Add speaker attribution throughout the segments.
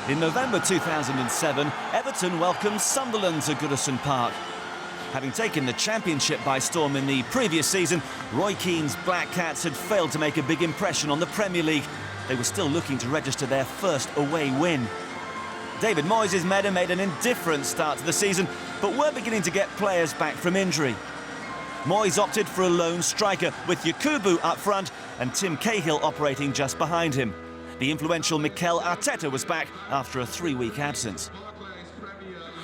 Speaker 1: In November 2007, Everton welcomed Sunderland to Goodison Park. Having taken the Championship by storm in the previous season, Roy Keane's Black Cats had failed to make a big impression on the Premier League. They were still looking to register their first away win. David Moyes' men made an indifferent start to the season, but were beginning to get players back from injury. Moyes opted for a lone striker, with Yakubu up front and Tim Cahill operating just behind him. The influential Mikel Arteta was back after a 3-week absence.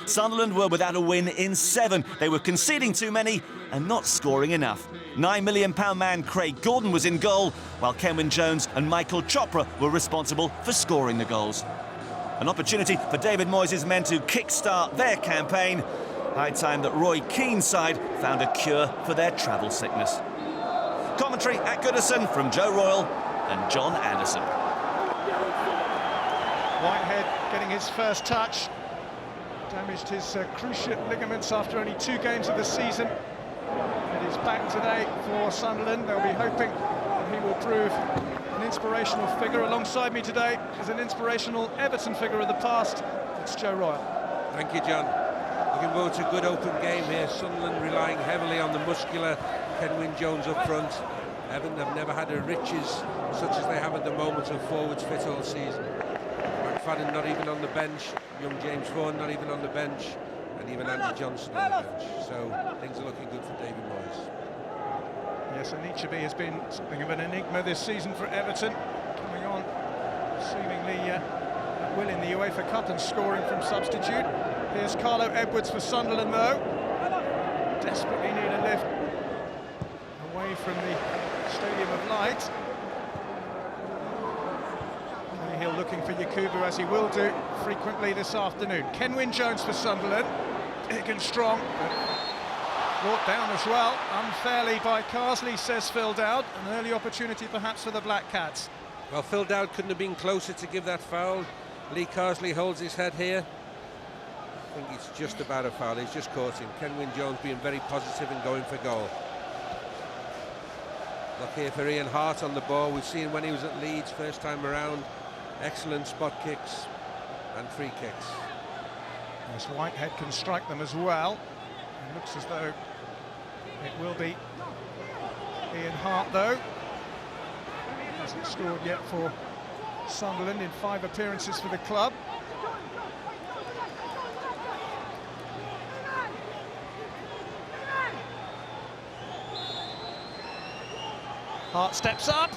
Speaker 1: Sunderland were without a win in 7. They were conceding too many and not scoring enough. £9 million man Craig Gordon was in goal, while Kenwyne Jones and Michael Chopra were responsible for scoring the goals. An opportunity for David Moyes' men to kick-start their campaign. High time that Roy Keane's side found a cure for their travel sickness. Commentary at Goodison from Joe Royle and John Anderson.
Speaker 2: Whitehead getting his first touch. Damaged his cruciate ligaments after only 2 games of the season. It is back today for Sunderland. They'll be hoping that he will prove an inspirational figure. Alongside me today is an inspirational Everton figure of the past. It's Joe Royle.
Speaker 3: Thank you, John. Looking forward to a good open game here. Sunderland relying heavily on the muscular Kenwyne Jones up front. Everton have never had the riches such as they have at the moment of forwards fit all season. McFadden not even on the bench, young James Vaughan not even on the bench, and even Andy Johnson on the bench. So things are looking good for David Moyes.
Speaker 2: Yes, Anichebe has been something of an enigma this season for Everton, coming on seemingly at will in the UEFA Cup and scoring from substitute. Here's Carlo Edwards for Sunderland though. Desperately need a lift away from the Stadium of Light. Cahill looking for Yakubu, as he will do frequently this afternoon. Kenwyne Jones for Sunderland, big and strong, but brought down as well, unfairly by Carsley, says Phil Dowd. An early opportunity perhaps for the Black Cats.
Speaker 3: Well, Phil Dowd couldn't have been closer to give that foul. Lee Carsley holds his head here. I think it's just about a foul, he's just caught him. Kenwyne Jones being very positive and going for goal. Look here for Ian Hart on the ball. We've seen when he was at Leeds first time around. Excellent spot kicks and free kicks.
Speaker 2: Yes, Whitehead can strike them as well. It looks as though it will be Ian Hart though. Hasn't scored yet for Sunderland in 5 appearances for the club. Hart steps up.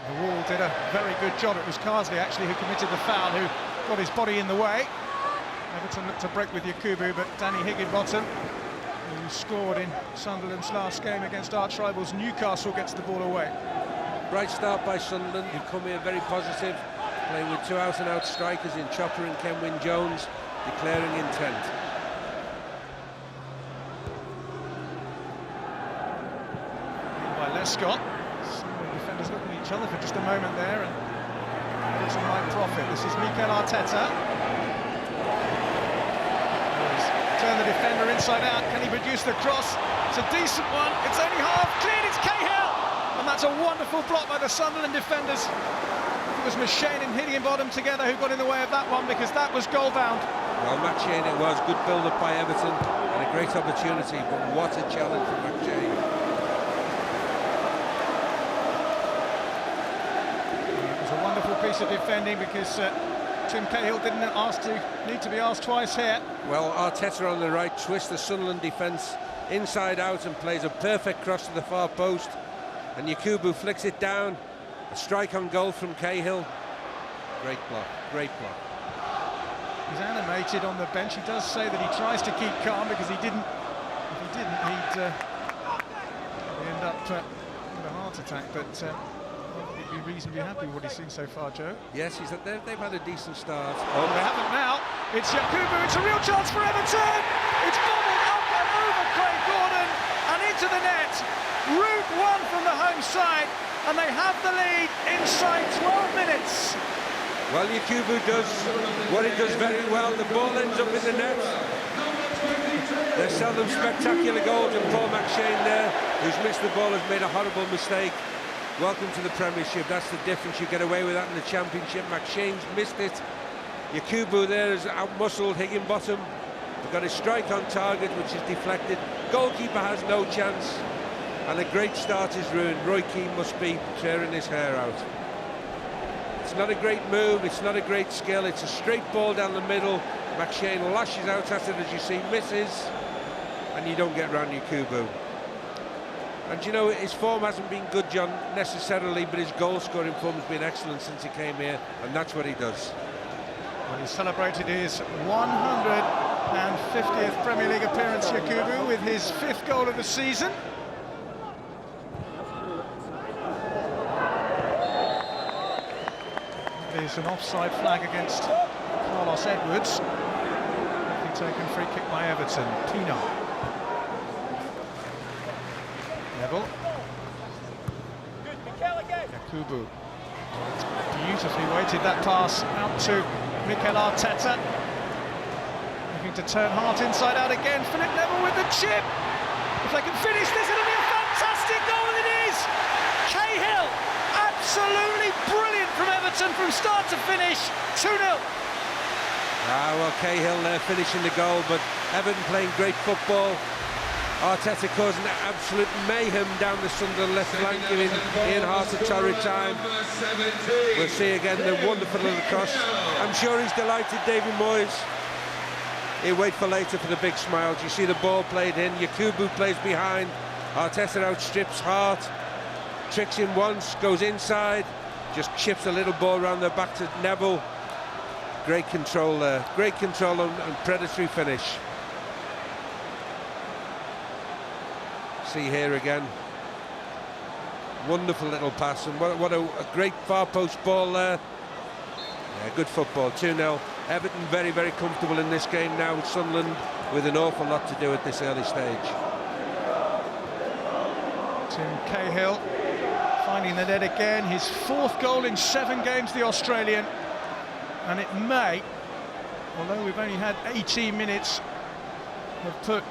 Speaker 2: The wall did a very good job. It was Carsley actually who committed the foul, who got his body in the way. Everton looked to break with Yakubu, but Danny Higginbottom, who scored in Sunderland's last game against arch rivals Newcastle, gets the ball away.
Speaker 3: Bright start by Sunderland, who come here very positive, playing with 2 out-and-out strikers in Chopper and Kenwyne Jones, declaring intent.
Speaker 2: By Lescott. Defenders looking at each other for just a moment there, and Everton might profit. This is Mikel Arteta. Turn the defender inside out. Can he produce the cross? It's a decent one. It's only half cleared. It's Cahill, and that's a wonderful block by the Sunderland defenders. It was McShane and Higginbottom together who got in the way of that one, because that was goal bound.
Speaker 3: Well, McShane it was. Good build-up by Everton and a great opportunity, but what a challenge for McShane.
Speaker 2: Piece of defending, because Tim Cahill didn't need to be asked twice here.
Speaker 3: Well, Arteta on the right twists the Sunderland defence inside out and plays a perfect cross to the far post, and Yakubu flicks it down. A strike on goal from Cahill. Great block, great block.
Speaker 2: He's animated on the bench. He does say that he tries to keep calm, because if he didn't, he'd end up with a heart attack. But he'd be reasonably happy with what he's seen so far, Joe.
Speaker 3: Yes, they've had a decent start.
Speaker 2: Oh, they haven't now. It's Yakubu. It's a real chance for Everton. It's bobbled up and over Craig Gordon and into the net. Route 1 from the home side, and they have the lead inside 12 minutes.
Speaker 3: Well, Yakubu does what he does very well. The ball ends up in the net. There's seldom spectacular goals, and Paul McShane there, who's missed the ball, has made a horrible mistake. Welcome to the Premiership. That's the difference. You get away with that in the Championship. McShane's missed it, Yakubu there is out-muscled Higginbottom. We've got a strike on target, which is deflected. Goalkeeper has no chance. And a great start is ruined. Roy Keane must be tearing his hair out. It's not a great move, it's not a great skill, it's a straight ball down the middle. McShane lashes out at it, as you see, misses, and you don't get round Yakubu. And you know, his form hasn't been good, John, necessarily, but his goal-scoring form has been excellent since he came here, and that's what he does.
Speaker 2: Well, he celebrated his 150th Premier League appearance, Yakubu, with his 5th goal of the season. There's an offside flag against Carlos Edwards. Quickly taken free kick by Everton. Pino. Neville. Yakubu. Beautifully weighted that pass out to Mikel Arteta. Looking to turn Hart inside out again. Philip Neville with the chip. If they can finish this, it'll be a fantastic goal, and it is! Cahill, absolutely brilliant from Everton from start to finish. 2-0.
Speaker 3: Well, Cahill there finishing the goal, but Everton playing great football. Arteta causing absolute mayhem down the Sunderland left flank, giving Ian Hart a torrid time. We'll see again the wonderful little cross. I'm sure he's delighted, David Moyes. He'll wait for later for the big smiles. You see the ball played in, Yakubu plays behind, Arteta outstrips Hart, tricks him once, goes inside, just chips a little ball around the back to Neville. Great control there, great control and predatory finish. See here again, wonderful little pass, and what a great far post ball there. Yeah, good football. 2-0. Everton very, very comfortable in this game now, with Sunderland with an awful lot to do at this early stage.
Speaker 2: Tim Cahill finding the net again, his 4th goal in 7 games, the Australian, and it may, although we've only had 18 minutes, have put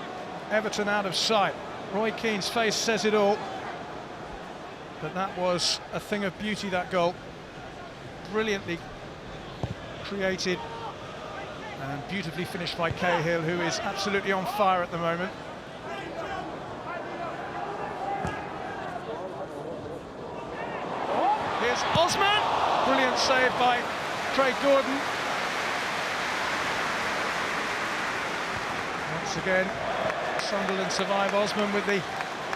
Speaker 2: Everton out of sight. Roy Keane's face says it all, but that was a thing of beauty, that goal. Brilliantly created and beautifully finished by Cahill, who is absolutely on fire at the moment. Here's Osman, brilliant save by Craig Gordon. Once again, Sunderland survive. Osman with the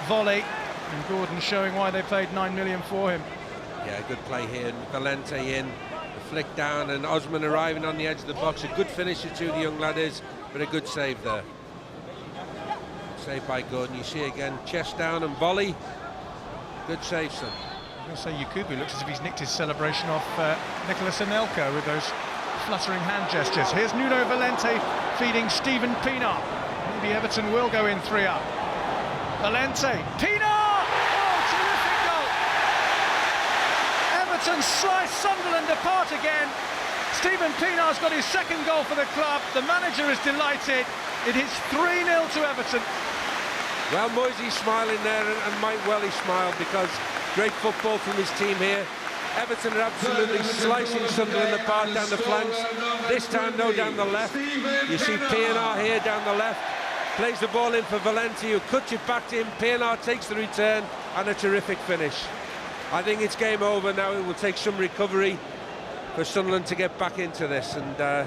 Speaker 2: volley, and Gordon showing why they paid 9 million for him.
Speaker 3: Yeah, good play here, and Valente in, the flick down, and Osman arriving on the edge of the box. A good finisher too, the young lad is, but a good save there. Saved by Gordon. You see again, chest down and volley. Good save, son.
Speaker 2: I was going to say, Yakubu looks as if he's nicked his celebration off Nicolas Anelka with those fluttering hand gestures. Here's Nuno Valente feeding Stephen Pienaar. Maybe Everton will go in 3-up. Valente, Pienaar! Oh, terrific goal! Everton slice Sunderland apart again. Stephen Pienaar's got his 2nd goal for the club. The manager is delighted. It is 3-0 to Everton.
Speaker 3: Well, Moisey's smiling there, and might well he smiled, because great football from his team here. Everton are absolutely slicing Sunderland apart down the flanks. This time, no, down the left. You see Pienaar here down the left. Plays the ball in for Valente, who cuts it back to him. Pienaar takes the return, and a terrific finish. I think it's game over now. It will take some recovery for Sunderland to get back into this, and they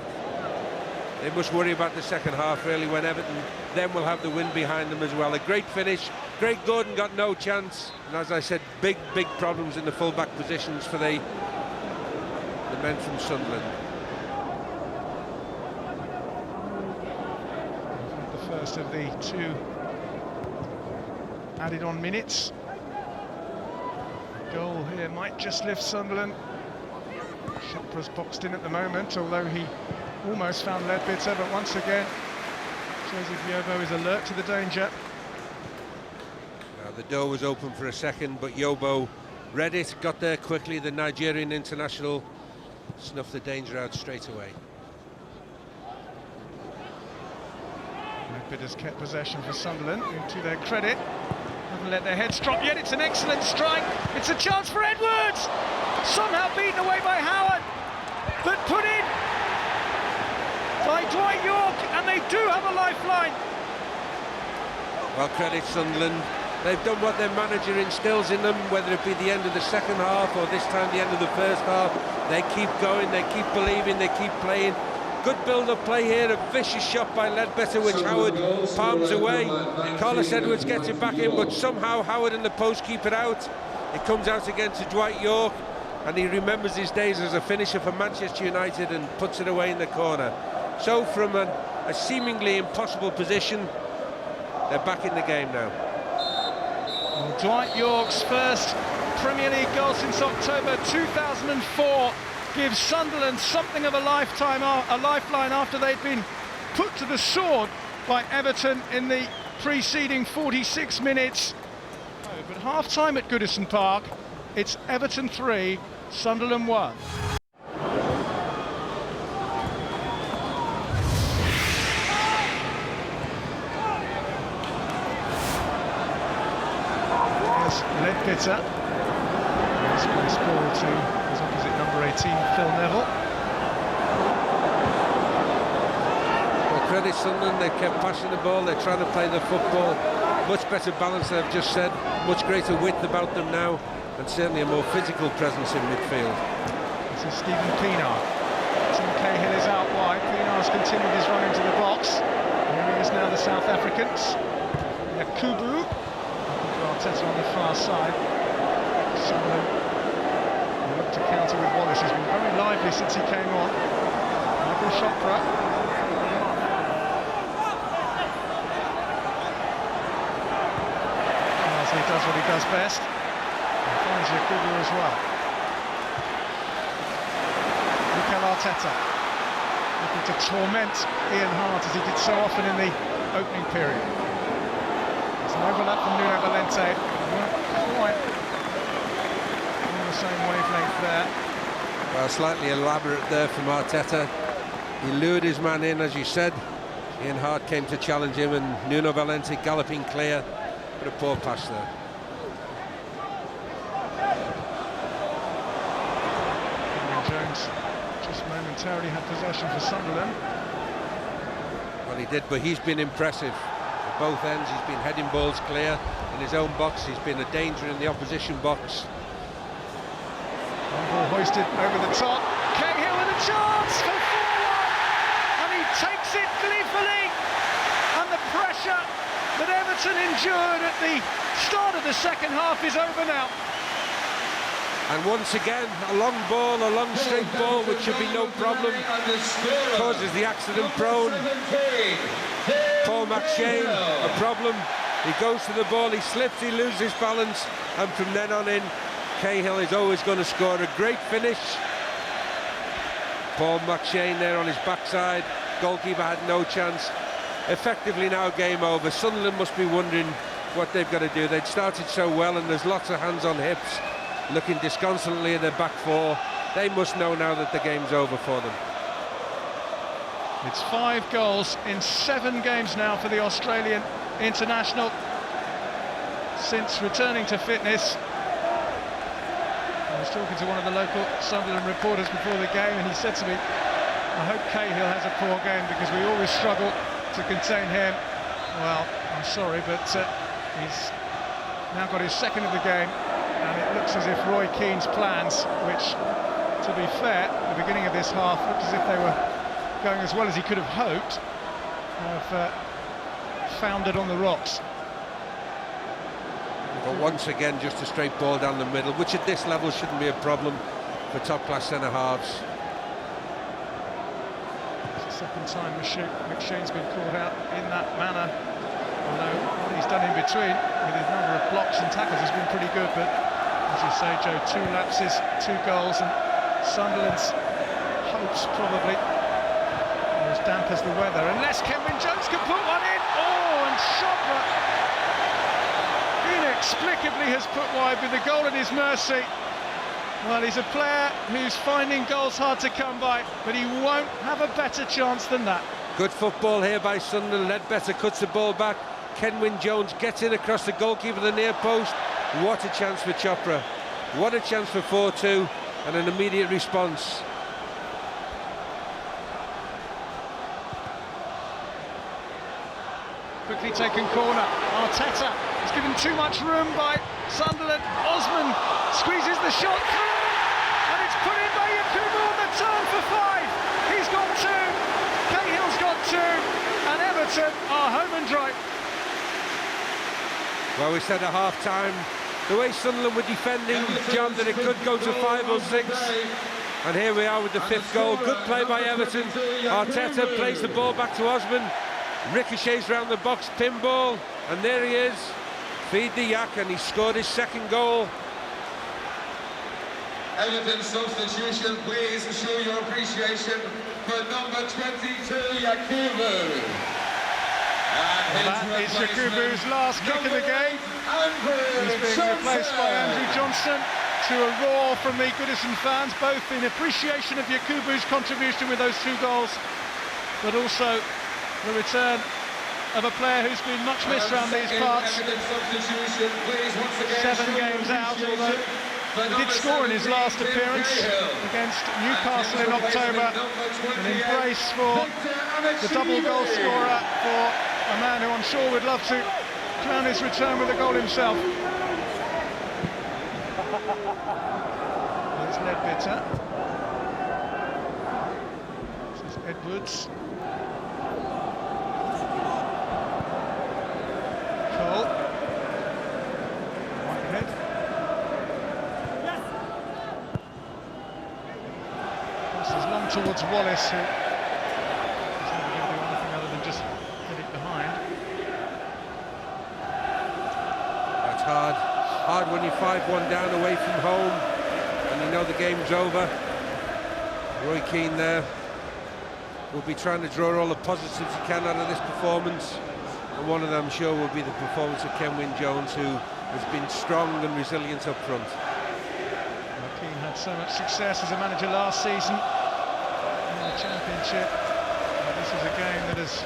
Speaker 3: must worry about the second half, really, when Everton then will have the win behind them as well. A great finish. Craig Gordon got no chance, and as I said, big problems in the full-back positions for the men from Sunderland.
Speaker 2: The first of the 2 added-on minutes. Goal here might just lift Sunderland. Shopra's boxed in at the moment, although he almost found Ledbetter, but once again, shows if Yobo is alert to the danger.
Speaker 3: The door was open for a second, but Yobo read it, got there quickly. The Nigerian international snuffed the danger out straight away.
Speaker 2: Ledbetter's kept possession for Sunderland, to their credit. Haven't let their heads drop yet. It's an excellent strike. It's a chance for Edwards! Somehow beaten away by Howard, but put in. Dwight York, and they do have a lifeline.
Speaker 3: Well, credit Sunderland. They've done what their manager instills in them, whether it be the end of the second half or this time the end of the first half. They keep going, they keep believing, they keep playing. Good build-up play here, a vicious shot by Ledbetter, which Howard palms away. Carlos Edwards gets it back in, but somehow Howard and the post keep it out. It comes out again to Dwight York, and he remembers his days as a finisher for Manchester United and puts it away in the corner. So from a seemingly impossible position, they're back in the game now.
Speaker 2: Well, Dwight York's first Premier League goal since October 2004 gives Sunderland something of a lifeline after they'd been put to the sword by Everton in the preceding 46 minutes. But half-time at Goodison Park, it's Everton 3, Sunderland 1. Ledbetter. This place ball to his opposite number 18, Phil Neville.
Speaker 3: Well, credit Sunderland, they kept passing the ball, they're trying to play the football. Much better balance, I've just said. Much greater width about them now, and certainly a more physical presence in midfield.
Speaker 2: This is Stephen Pienaar. Tim Cahill is out wide. Pienaar's continued his run into the box. Here he is now, the South Africans. Yakubu. Arteta on the far side. Sunderland look to counter with Wallace. He's been very lively since he came on. Michael Chopra. He does what he does best. And finds Yakubu as well. Mikel Arteta looking to torment Ian Hart as he did so often in the opening period. An overlap from Nuno Valente, weren't quite on the same wavelength there.
Speaker 3: Well, slightly elaborate there from Arteta. He lured his man in, as you said. Ian Hart came to challenge him, and Nuno Valente galloping clear, but a poor pass there.
Speaker 2: Jones just momentarily had possession for Sunderland.
Speaker 3: Well, he did, but he's been impressive. Both ends, he's been heading balls clear in his own box, he's been a danger in the opposition box.
Speaker 2: One ball hoisted over the top, Cahill with a chance for 4-1, and he takes it gleefully, and the pressure that Everton endured at the start of the second half is over now.
Speaker 3: And once again, a long ball, a long straight ball, which should be no problem, causes the accident prone. Paul McShane, a problem. He goes to the ball, he slips, he loses balance, and from then on in, Cahill is always going to score a great finish. Paul McShane there on his backside, goalkeeper had no chance. Effectively now game over. Sunderland must be wondering what they've got to do. They'd started so well, and there's lots of hands on hips, looking disconsolately at their back four. They must know now that the game's over for them.
Speaker 2: It's 5 goals in 7 games now for the Australian international since returning to fitness. I was talking to one of the local Sunderland reporters before the game, and he said to me, I hope Cahill has a poor game because we always struggle to contain him. Well, I'm sorry, but he's now got his second of the game, and it looks as if Roy Keane's plans, which, to be fair, at the beginning of this half looked as if they were going as well as he could have hoped, have foundered on the rocks.
Speaker 3: But once again, just a straight ball down the middle, which at this level shouldn't be a problem for top-class centre-halves.
Speaker 2: It's the second time McShane's been caught out in that manner, although what he's done in between with his number of blocks and tackles has been pretty good. But as you say, Joe, 2 lapses, 2 goals, and Sunderland's hopes probably as damp as the weather, unless Kenwyne Jones can put one in. Oh, and Chopra inexplicably has put wide with the goal at his mercy. Well, he's a player who's finding goals hard to come by, but he won't have a better chance than that.
Speaker 3: Good football here by Sunderland. Ledbetter cuts the ball back. Kenwyne Jones gets in across the goalkeeper, the near post. What a chance for Chopra. What a chance for 4-2, and an immediate response.
Speaker 2: Quickly taken corner. Arteta is given too much room by Sunderland. Osman squeezes the shot through, and it's put in by Yakubu on the turn for 5. He's got 2. Cahill's got 2, and Everton are home and dry.
Speaker 3: Well, we said at half-time, the way Sunderland were defending, John, that it could go to 5 or 6. And here we are with the 5th goal. Good play by Everton. Arteta plays the ball back to Osman. Ricochets round the box, pinball, and there he is. Feed the yak, and he scored his 2nd goal.
Speaker 4: Everton substitution, please show your appreciation for number 22, Yakubu.
Speaker 2: That is Yakubu's last kick of the game. He's being replaced by Andrew Johnson, to a roar from the Goodison fans, both in appreciation of Yakubu's contribution with those 2 goals, but also the return of a player who's been much missed around these parts. 7 games out, although he did score in his last appearance against Newcastle in October. An embrace for the double goal scorer, for a man who I'm sure would love to crown his return with a goal himself. There's Ledbetter. This is Edwards. Cole. Whitehead. This is long towards Wallace, who is never going to do anything other than just hit it behind.
Speaker 3: That's hard when you're 5-1 down away from home and you know the game's over. Roy Keane there will be trying to draw all the positives he can out of this performance, and one of them, I'm sure, will be the performance of Kenwyne Jones, who has been strong and resilient up front.
Speaker 2: Well, Keane had so much success as a manager last season in the Championship. This is a game that has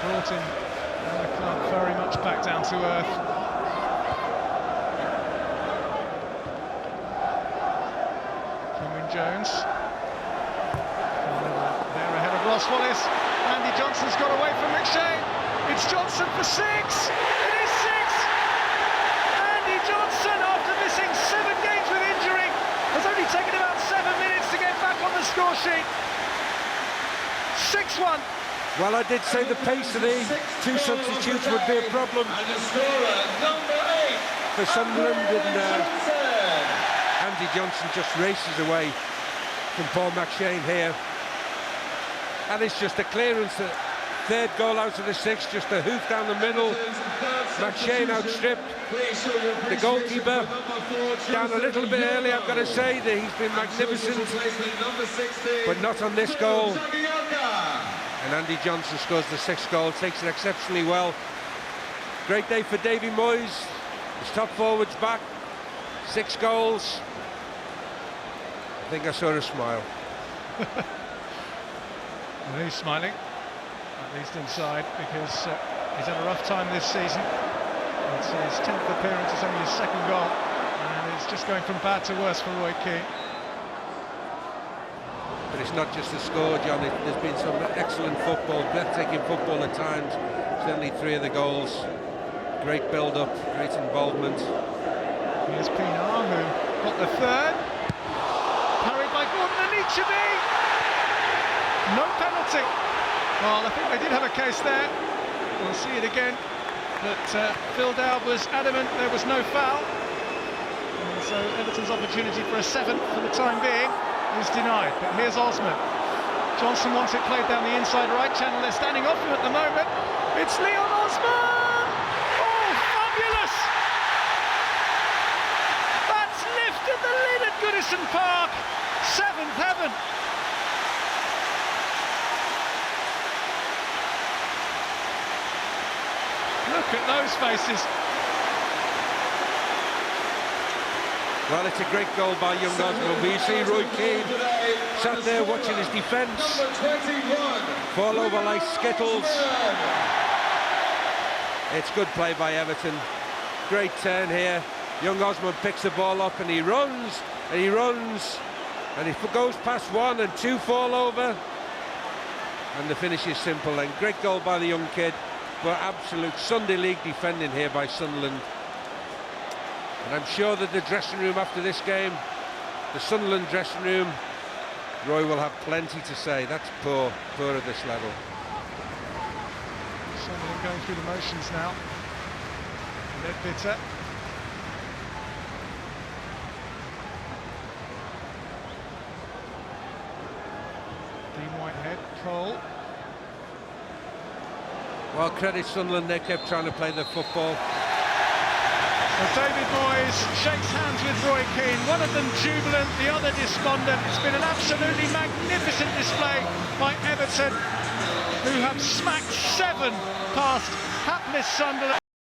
Speaker 2: brought him and the club very much back down to earth. Jones. There ahead of Ross Wallace. Andy Johnson's got away from McShane. It's Johnson for 6. It is 6. Andy Johnson, after missing 7 games with injury, has only taken about 7 minutes to get back on the score sheet. 6-1.
Speaker 3: Well, I did say the pace of the 2 substitutes would be a problem for Sunderland, and Andy Johnson just races away from Paul McShane here, and it's just a clearance. The 3rd goal out of the 6, just a hoof down the middle. McShane outstripped the goalkeeper, down a little bit early, I've got to say, that he's been magnificent, but not on this goal. And Andy Johnson scores the 6th goal, takes it exceptionally well. Great day for Davy Moyes, his top forwards back, 6 goals. I think I saw a smile.
Speaker 2: Well, he's smiling, at least inside, because he's had a rough time this season. It's his 10th appearance, it's only his 2nd goal, and it's just going from bad to worse for Roy Keane.
Speaker 3: But it's not just the score, John. There's been some excellent football, breathtaking football at times. Certainly 3 of the goals. Great build-up, great involvement.
Speaker 2: Here's Pinar, who got the 3rd. Parried by Gordon and Ichibi. No penalty. Well, I think they did have a case there. We'll see it again. But Phil Dowd was adamant there was no foul. And so Everton's opportunity for a 7th for the time being is denied. But here's Osman. Johnson wants it played down the inside right channel. They're standing off him at the moment. It's Leon Osman! Oh, fabulous! That's lifted the lid at Goodison Park. 7th heaven. Look at those faces.
Speaker 3: Well, it's a great goal by young Osman. But you see Roy Keane sat there watching his defence fall over like skittles. It's good play by Everton. Great turn here. Young Osman picks the ball up and he runs and he runs and he goes past 1 and 2 fall over, and the finish is simple. And great goal by the young kid. but absolute Sunday League defending here by Sunderland. And I'm sure that the dressing room after this game, the Sunderland dressing room, Roy will have plenty to say. That's poor at this level.
Speaker 2: Sunderland going through the motions now. Ledbetter. Dean Whitehead, Cole.
Speaker 3: Well, credit Sunderland, they kept trying to play their football.
Speaker 2: Well, David Moyes shakes hands with Roy Keane, one of them jubilant, the other despondent. It's been an absolutely magnificent display by Everton, who have smacked 7 past hapless Sunderland.